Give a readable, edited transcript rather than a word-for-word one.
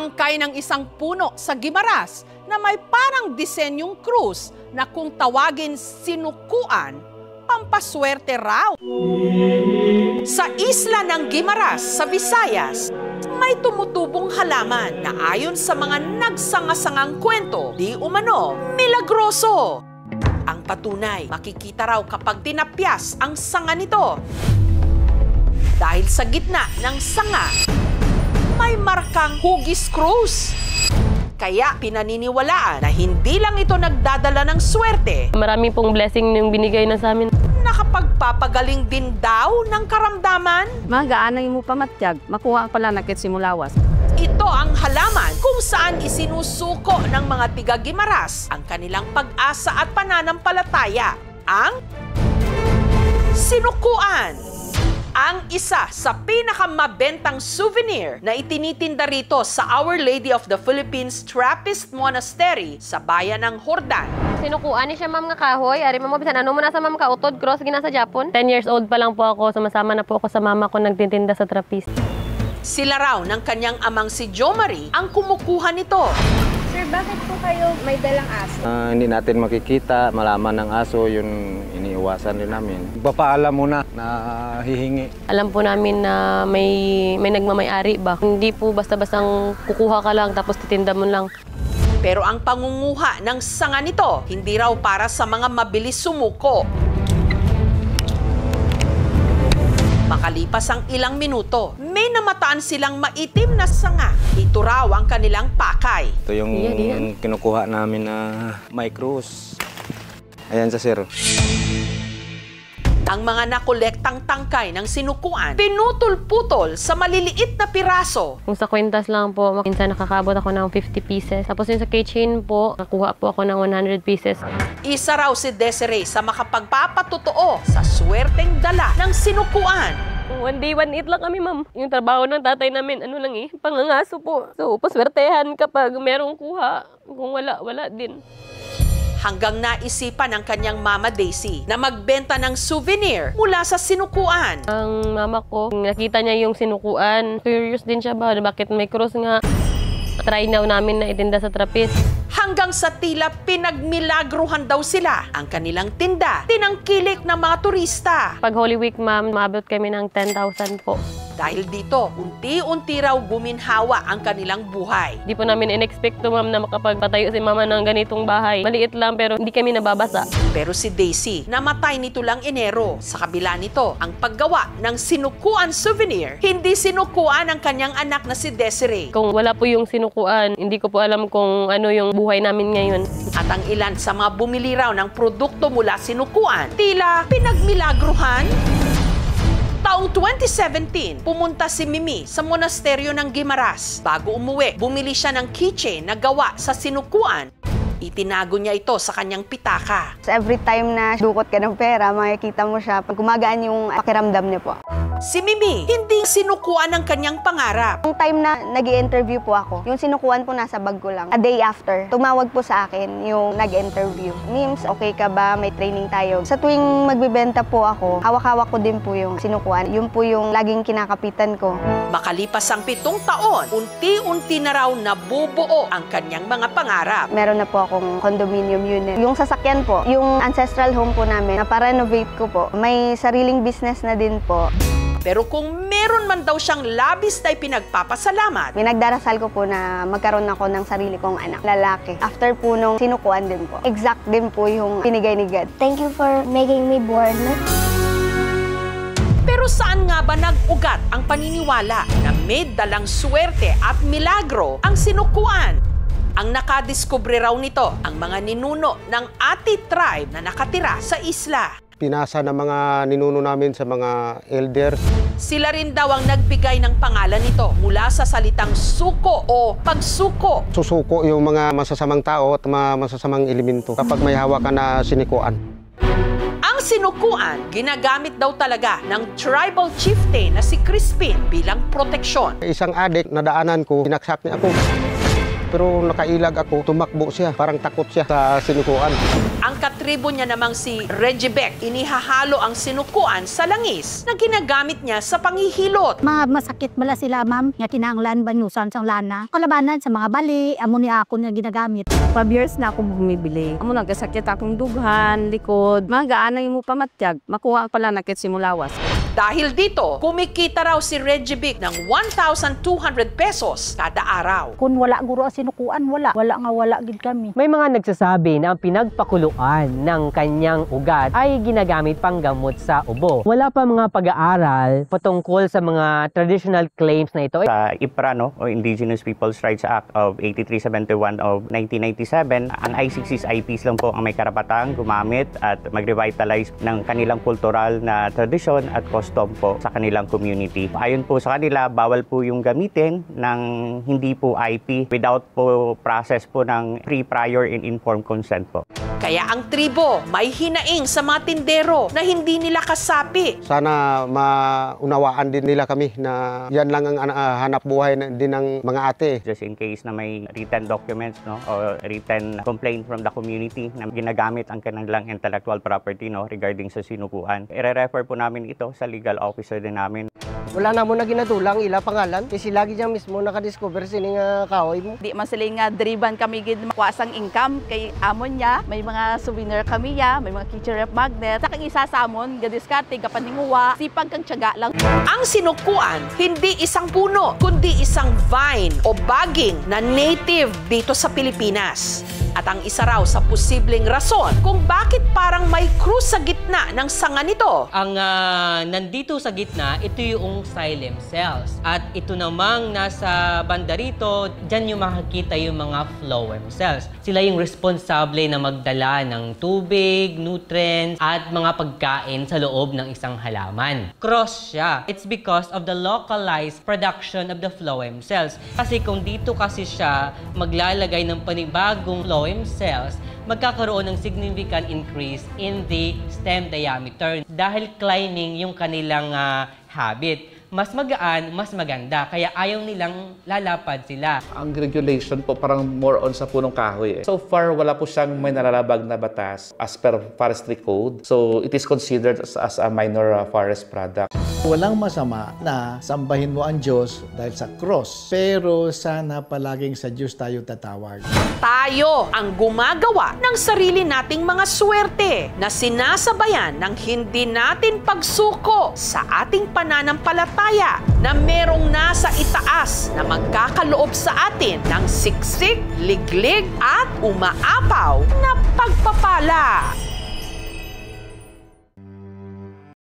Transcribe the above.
Tangkay ng isang puno sa Guimaras na may parang disenyong krus na kung tawagin sinukuan, pampaswerte raw. Sa isla ng Guimaras sa Visayas, may tumutubong halaman na ayon sa mga nagsangasangang kwento, di umano, milagroso. Ang patunay, makikita raw kapag tinapyas ang sanga nito. Dahil sa gitna ng sanga, may markang hugis krus. Kaya pinaniniwalaan na hindi lang ito nagdadala ng swerte. Marami pong blessing yung binigay na sa amin. Nakapagpapagaling din daw ng karamdaman. Magaanay mo pamatyag, makuha pala nakit simulawas. Ito ang halaman kung saan isinusuko ng mga tiga-Guimaras ang kanilang pag-asa at pananampalataya. Ang sinukuan. Ang isa sa pinakamabentang souvenir na itinitinda rito sa Our Lady of the Philippines Trappist Monastery sa bayan ng Hordan. Sinukuan ni siya ma'am nga kahoy. Ari ma'am, bisan ano mo na sa ma'am kautod, cross gina sa Japon. 10 years old pa lang po ako, sumasama na po ako sa mama ko nagtitinda sa trapeze. Sila raw ng kanyang amang si Jo Marie ang kumukuha nito. Sir, bakit po kayo may dalang aso? Hindi natin makikita, malaman ng aso, yun iniiwasan din namin. Papaalam muna na hihingi. Alam po namin na may nagmamayari ba. Hindi po basta-bastang kukuha ka lang tapos titinda mo lang. Pero ang pangunguha ng sanga nito, hindi raw para sa mga mabilis sumuko. Makalipas ang ilang minuto, may namataan silang maitim na sanga. Ito raw ang kanilang pakay. Ito yung kinukuha namin na micros. Ayan sa sir. Ang mga nakolektang tangkay ng sinukuan, pinutol-putol sa maliliit na piraso. Kung sa kwentas lang po, minsan nakakabot ako ng 50 pieces. Tapos yung sa keychain po, nakuha po ako ng 100 pieces. Isa raw si Desiree sa makapagpapatotoo sa swerteng dala ng sinukuan. One day, one eat lang kami, ma'am. Yung trabaho ng tatay namin, ano lang pangangaso po. So, paswertehan kapag merong kuha. Kung wala, wala din. Hanggang naisipan ng kanyang mama Daisy na magbenta ng souvenir mula sa sinukuan. Ang mama ko, nakita niya yung sinukuan. Curious din siya ba? Bakit may cross nga? Try now namin na itinda sa trapeze. Hanggang sa tila pinagmilagruhan daw sila ang kanilang tinda. Tinangkilik ng mga turista. Pag Holy Week, ma'am, maabot kami ng 10,000 po. Dahil dito, unti-unti raw guminhawa ang kanilang buhay. Di po namin in-expect to, ma'am, na makapagpatayo si mama ng ganitong bahay. Maliit lang pero hindi kami nababasa. Pero si Daisy, namatay nito lang Enero. Sa kabila nito, ang paggawa ng sinukuan souvenir, hindi sinukuan ang kanyang anak na si Desiree. Kung wala po yung sinukuan, hindi ko po alam kung ano yung buhay namin ngayon. At ang ilan sa mga bumili raw ng produkto mula sinukuan, tila pinagmilagruhan. Taong 2017, pumunta si Mimi sa monasteryo ng Guimaras. Bago umuwi, bumili siya ng keychain na gawa sa sinukuan. Itinago niya ito sa kanyang pitaka. Every time na dukot ka ng pera, makikita mo siya pag gumagaan yung pakiramdam niya po. Si Mimi, hindi sinukuan ang kanyang pangarap. Yung time na nag-i-interview po ako, yung sinukuan po nasa bag ko lang. A day after, tumawag po sa akin yung nag-interview. Mims, okay ka ba? May training tayo. Sa tuwing magbibenta po ako, hawak-hawak ko din po yung sinukuan. Yun po yung laging kinakapitan ko. Makalipas ang 7 taon, unti-unti na raw nabubuo ang kanyang mga pangarap. Meron na po akong condominium unit. Yung sasakyan po, yung ancestral home po namin, na pa-renovate ko po. May sariling business na din po. Pero kung meron man daw siyang labis na pinagpapasalamat, Pinagdarasal ko po na magkaroon ako ng sarili kong anak, lalaki. After po nung sinukuan din po. Exact din po yung pinigay ni God. Thank you for making me born. pero saan nga ba nag-ugat ang paniniwala na may dalang swerte at milagro ang sinukuan? Ang nakadiskubre raw nito ang mga ninuno ng Ati tribe na nakatira sa isla. Pinasa ng mga ninuno namin sa mga elders. Sila rin daw ang nagbigay ng pangalan nito mula sa salitang suko o pagsuko. Susuko yung mga masasamang tao at mga masasamang elemento kapag may hawak ka na sinikuan. Ang sinukuan, ginagamit daw talaga ng tribal chieftain na si Crispin bilang proteksyon. Isang adik, nadaanan ko, sinaksak niya ako. Pero nakailag ako, tumakbo siya, parang takot siya sa sinukuan. Ang tribo niya namang si Regibec, inihahalo ang sinukuan sa langis na ginagamit niya sa panghihilot. Mga masakit bala sila, ma'am, nga kinahanglan banyusan sang lana. Kalabanan sa mga bali, amo ni ako nga ginagamit. 5 years na ako bumibili. Amo nagkasakit akong dughan, likod. Magaan mo pamatyag. Makuha pala nakit simulawas. Dahil dito, kumikita raw si Regibec ng 1,200 pesos kada araw. Kung wala guro ang sinukuan, wala nga wala gid kami. May mga nagsasabi na ang pinagpakuluan ng kanyang ugat ay ginagamit pang gamot sa ubo. Wala pa mga pag-aaral patungkol sa mga traditional claims na ito. Sa IPRA, o Indigenous Peoples' Rights Act of 8371 of 1997, ang ICC's IPs lang po ang may karapatang gumamit at mag-revitalize ng kanilang kultural na tradisyon at custom po sa kanilang community. Ayon po sa kanila, bawal po yung gamitin ng hindi po IP without po process po ng prior and informed consent po. Kaya ang tribo may hinaing sa mga tindero na hindi nila kasapi. Sana maunawaan din nila kami na yan lang ang hanap buhay din ng mga ate. Just in case na may written documents or written complaint from the community na ginagamit ang kanilang intellectual property regarding sa sinukuan, i-refer po namin ito sa legal officer din namin. Wala na mo na ginatulang ila pangalan kasi lagi dyan mismo nakadiscover sining kahoy mo. Di man sila nga driban kami gid makuasang income kay amon niya, may mga souvenir kami ya, may mga kitchen rep magnet. Sa kang isa sa amon, gadiskarte kapaninguwa, sipag kang tiyaga lang. Ang sinukuan, hindi isang puno, kundi isang vine o baging na native dito sa Pilipinas. At ang isa raw sa posibleng rason kung bakit parang may krus sa gitna ng sanga nito. Ang nandito sa gitna, ito yung xylem cells. At ito namang nasa banda rito, dyan yung makikita yung mga phloem cells. Sila yung responsable na magdala ng tubig, nutrients, at mga pagkain sa loob ng isang halaman. Cross siya. It's because of the localized production of the phloem cells. Kasi kung dito kasi siya maglalagay ng panibagong phloem cells, magkakaroon ng significant increase in the stem diameter dahil climbing yung kanilang habit. Mas magaan, mas maganda. Kaya ayaw nilang lalapad sila. Ang regulation po parang more on sa punong kahoy. So far, wala po siyang may nalalabag na batas as per Forestry Code. So it is considered as a minor forest product. Walang masama na sambahin mo ang Diyos dahil sa cross. Pero sana palaging sa Diyos tayo tatawag. Tayo ang gumagawa ng sarili nating mga swerte na sinasabayan ng hindi natin pagsuko sa ating pananampalataya na merong nasa itaas na magkakaloob sa atin ng siksik, liglig at umaapaw na pagpapala.